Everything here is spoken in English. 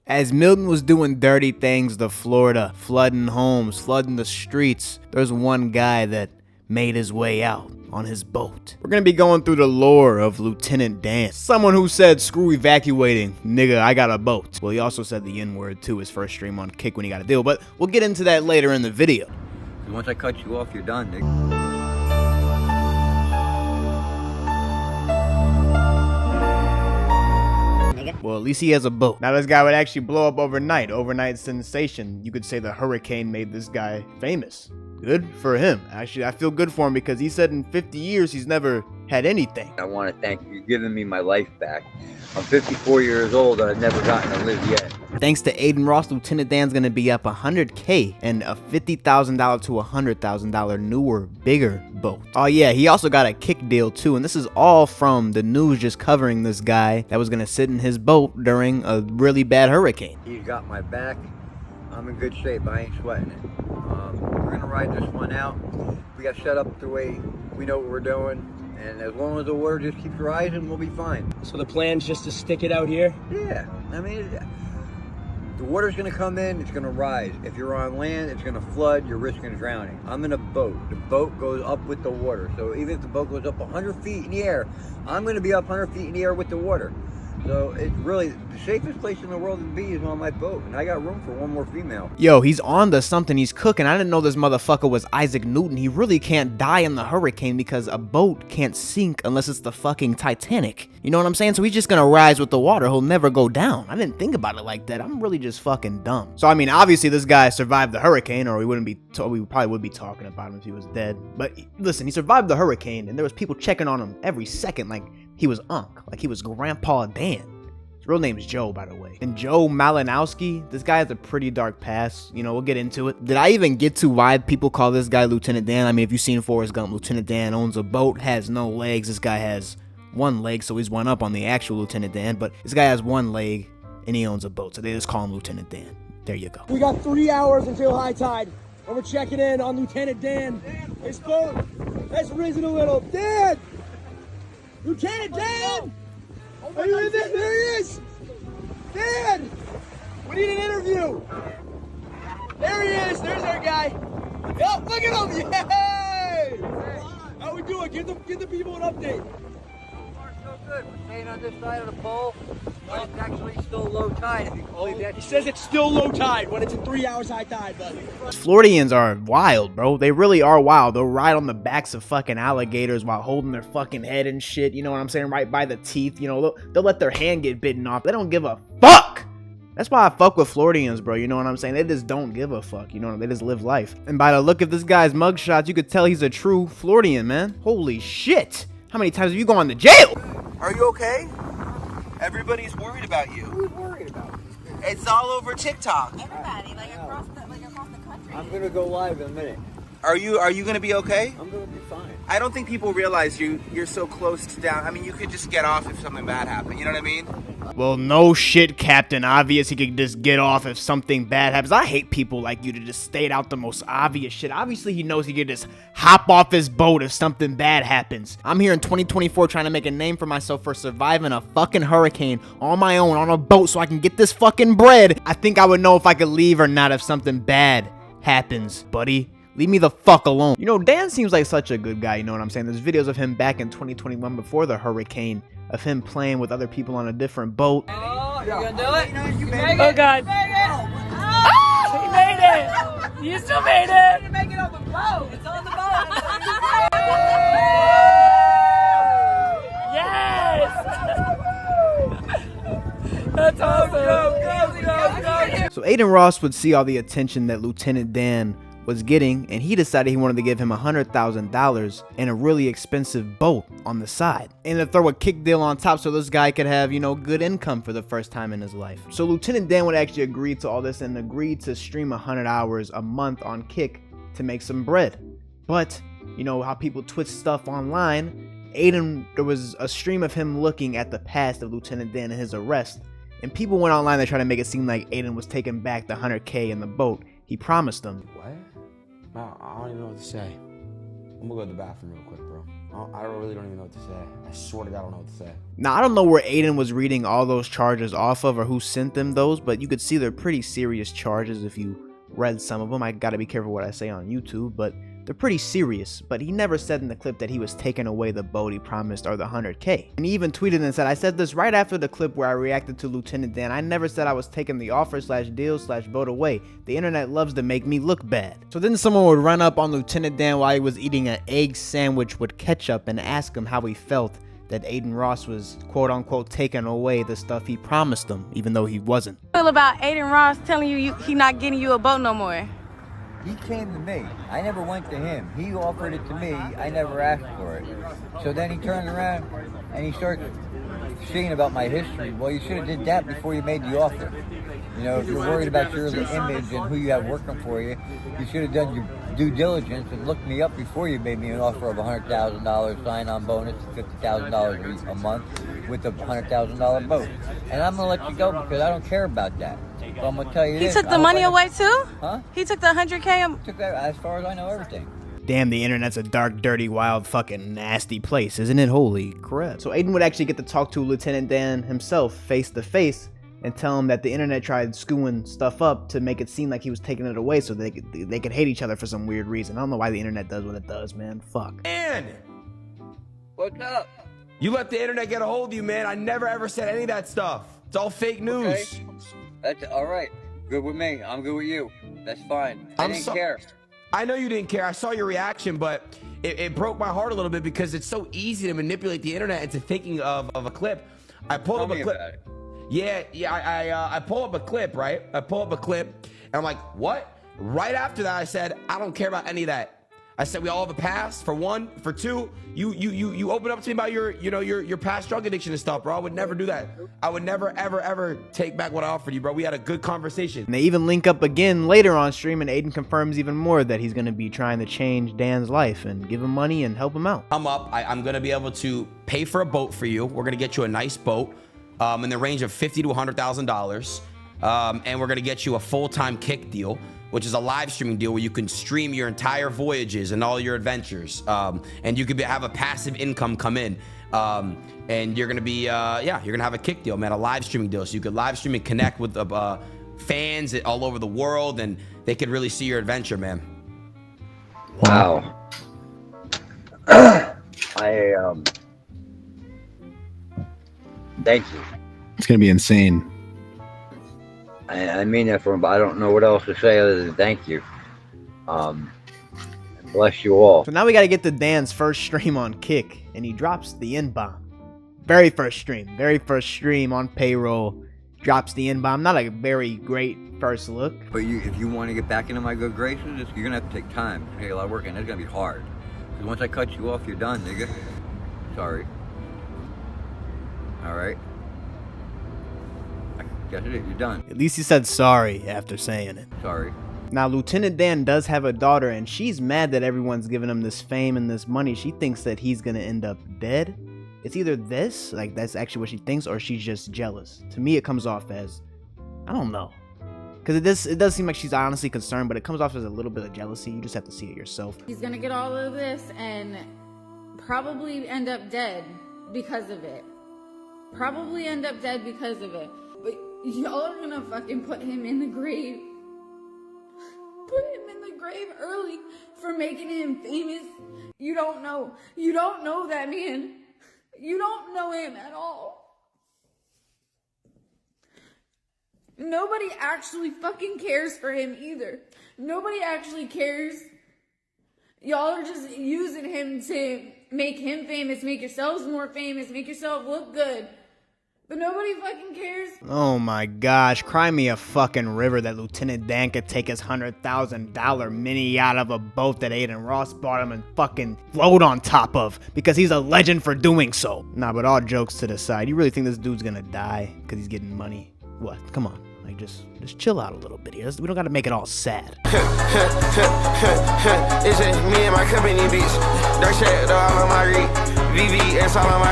As Milton was doing dirty things to Florida, flooding homes, flooding the streets, there's one guy that made his way out on his boat. We're gonna be going through the lore of Lieutenant Dan, someone who said, screw evacuating, nigga, I got a boat. Well, he also said the N-word too, his first stream on Kick when he got a deal, but we'll get into that later in the video. Once I cut you off, you're done, nigga. Well, at least he has a boat. Now this guy would actually blow up overnight. Overnight sensation. You could say the hurricane made this guy famous. Good for him. Actually, I feel good for him because he said in 50 years he's never had anything. I want to thank you for giving me my life back. I'm 54 years old and I've never gotten to live yet. Thanks to Aiden Ross, Lieutenant Dan's gonna be up $100K and a $50,000 to $100,000 newer, bigger boat. Oh yeah, he also got a Kick deal too, and this is all from the news just covering this guy that was gonna sit in his boat during a really bad hurricane. He's got my back. I'm in good shape. I ain't sweating it. We're gonna ride this one out. We got set up the way we know what we're doing. And as long as the water just keeps rising, we'll be fine. So the plan's just to stick it out here? Yeah, I mean, the water's gonna come in, it's gonna rise. If you're on land, it's gonna flood, you're risking drowning. I'm in a boat. The boat goes up with the water. So even if the boat goes up 100 feet in the air, I'm gonna be up 100 feet in the air with the water. So it's really, the safest place in the world to be is on my boat. And I got room for one more female. Yo, he's on to something. He's cooking. I didn't know this motherfucker was Isaac Newton. He really can't die in the hurricane because a boat can't sink unless it's the fucking Titanic. You know what I'm saying? So he's just gonna rise with the water. He'll never go down. I didn't think about it like that. I'm really just fucking dumb. So I mean, obviously this guy survived the hurricane, or we probably would be talking about him if he was dead. But listen, he survived the hurricane, and there was people checking on him every second, like he was Unc, like he was Grandpa Dan. His real name is Joe, by the way. And Joe Malinowski, this guy has a pretty dark past. You know, we'll get into it. Did I even get to why people call this guy Lieutenant Dan? I mean, if you've seen Forrest Gump, Lieutenant Dan owns a boat, has no legs. This guy has one leg, so he's one up on the actual Lieutenant Dan. But this guy has one leg, and he owns a boat, so they just call him Lieutenant Dan. There you go. We got 3 hours until high tide, and we're checking in on Lieutenant Dan. His boat has risen a little. Dan! Lieutenant Dan! Are you in there? There he is! Dan! We need an interview! There he is! There's our guy! Yo, look at him! Yay! How we doing? Give the people an update. So far, so good. We're staying on this side of the pole. But it's actually still low tide. If you can believe that. He says it's still low tide when it's in 3 hours high tide, but Floridians are wild, bro. They really are wild. They'll ride on the backs of fucking alligators while holding their fucking head and shit. You know what I'm saying? Right by the teeth. You know, they'll let their hand get bitten off. They don't give a fuck. That's why I fuck with Floridians, bro. You know what I'm saying? They just don't give a fuck. You know, they just live life. And by the look of this guy's mugshots, you could tell he's a true Floridian, man. Holy shit. How many times have you gone to jail? Are you okay? Everybody's worried about you. Who's worried about it? It's all over TikTok. Everybody, like across the country. I'm gonna go live in a minute. Are you gonna be okay? I'm gonna be fine. I don't think people realize you're so close to down. I mean, you could just get off if something bad happened. You know what I mean? Well, no shit, Captain Obvious. He could just get off if something bad happens. I hate people like you to just state out the most obvious shit. Obviously, he knows he could just hop off his boat if something bad happens. I'm here in 2024 trying to make a name for myself for surviving a fucking hurricane on my own on a boat so I can get this fucking bread. I think I would know if I could leave or not if something bad happens, buddy. Leave me the fuck alone. You know, Dan seems like such a good guy, you know what I'm saying? There's videos of him back in 2021 before the hurricane, of him playing with other people on a different boat. Oh, you gonna do it? You made it. Oh God! Oh, he made it! You still made it! You make it on the boat. It's on the boat. Yes! That's awesome. Go. So Aiden Ross would see all the attention that Lieutenant Dan was getting, and he decided he wanted to give him $100,000 and a really expensive boat on the side, and to throw a Kick deal on top so this guy could have, you know, good income for the first time in his life. So Lieutenant Dan would actually agree to all this and agreed to stream 100 hours a month on Kick to make some bread. But you know how people twist stuff online. There was a stream of him looking at the past of Lieutenant Dan and his arrest, and people went online to try to make it seem like Aiden was taking back the 100K in the boat he promised them. What? I don't even know what to say. I'm gonna go to the bathroom real quick, bro. I really don't even know what to say. I swear to God, I don't know what to say. Now, I don't know where Aiden was reading all those charges off of or who sent them those, but you could see they're pretty serious charges if you read some of them. I gotta be careful what I say on YouTube, but they're pretty serious. But he never said in the clip that he was taking away the boat he promised or the 100K. And he even tweeted and said, I said this right after the clip where I reacted to Lieutenant Dan. I never said I was taking the offer / deal / boat away. The internet loves to make me look bad. So then someone would run up on Lieutenant Dan while he was eating an egg sandwich with ketchup and ask him how he felt that Aiden Ross was quote unquote taking away the stuff he promised him, even though he wasn't. Feel about Aiden Ross telling you he not getting you a boat no more? He came to me. I never went to him. He offered it to me. I never asked for it. So then he turned around and he starts seeing about my history. Well, you should have did that before you made the offer. You know, if you're worried about your image and who you have working for you, you should have done your due diligence and looked me up before you made me an offer of $100,000 sign-on bonus, $50,000 a month with a $100,000 boat. And I'm gonna let you go because I don't care about that. So I'm gonna tell you this. He took the money away too? Huh? He took the 100K? Took that, as far as I know, everything. Damn, the internet's a dark, dirty, wild, fucking nasty place, isn't it? Holy crap. So Aiden would actually get to talk to Lieutenant Dan himself face to face and tell him that the internet tried screwing stuff up to make it seem like he was taking it away so they could hate each other for some weird reason. I don't know why the internet does what it does, man. Fuck. And What's up? you let the internet get a hold of you, man. I never ever said any of that stuff. It's all fake news. Okay. That's all right. Good with me. I'm good with you. That's fine. I didn't care. I know you didn't care. I saw your reaction, but it broke my heart a little bit because it's so easy to manipulate the internet into thinking of a clip. I pulled up a clip. About it. Yeah, I pull up a clip, right? I pull up a clip, and I'm like, what? Right after that, I said, I don't care about any of that. I said, we all have a past, for one. For two, you open up to me about your past drug addiction and stuff, bro. I would never do that. I would never, ever take back what I offered you, bro. We had a good conversation. And they even link up again later on stream, and Aiden confirms even more that he's going to be trying to change Dan's life and give him money and help him out. I'm going to be able to pay for a boat for you. We're going to get you a nice boat in the range of $50,000 to $100,000. And we're going to get you a full-time kick deal, which is a live streaming deal where you can stream your entire voyages and all your adventures. And you could have a passive income come in. And you're going to be, you're going to have a kick deal, man, a live streaming deal. So you could live stream and connect with fans all over the world, and they could really see your adventure, man. Wow. Thank you. It's gonna be insane. I mean that from, but I don't know what else to say other than thank you. Bless you all. So now we got to get to Dan's first stream on Kick, and he drops the N-bomb. Very first stream on payroll, drops the N-bomb. Not a very great first look. But if you want to get back into my good graces, you're gonna have to take time. Take a lot of work, and it's gonna be hard. Because once I cut you off, you're done, nigga. Sorry. All right. Guess it is. You're done. At least he said sorry after saying it. Sorry. Now, Lieutenant Dan does have a daughter, and she's mad that everyone's giving him this fame and this money. She thinks that he's gonna end up dead. It's either this, like that's actually what she thinks, or she's just jealous. To me, it comes off as, I don't know. Because it does seem like she's honestly concerned, but it comes off as a little bit of jealousy. You just have to see it yourself. He's gonna get all of this and probably end up dead because of it. Probably end up dead because of it. But y'all are gonna fucking put him in the grave. Put him in the grave early for making him famous. You don't know. You don't know that man. You don't know him at all. Nobody actually fucking cares for him either. Nobody actually cares. Y'all are just using him to make him famous, make yourselves more famous, make yourself look good. But nobody fucking cares. Oh my gosh, cry me a fucking river that Lieutenant Dan could take his $100,000 mini yacht of a boat that Adin Ross bought him and fucking float on top of because he's a legend for doing so. Nah, but all jokes to the side, you really think this dude's gonna die because he's getting money? What? Come on. Like, just chill out a little bit here. We don't gotta make it all sad. It's just me and my company, bitch. Dark shit, all on my read. VVS all on my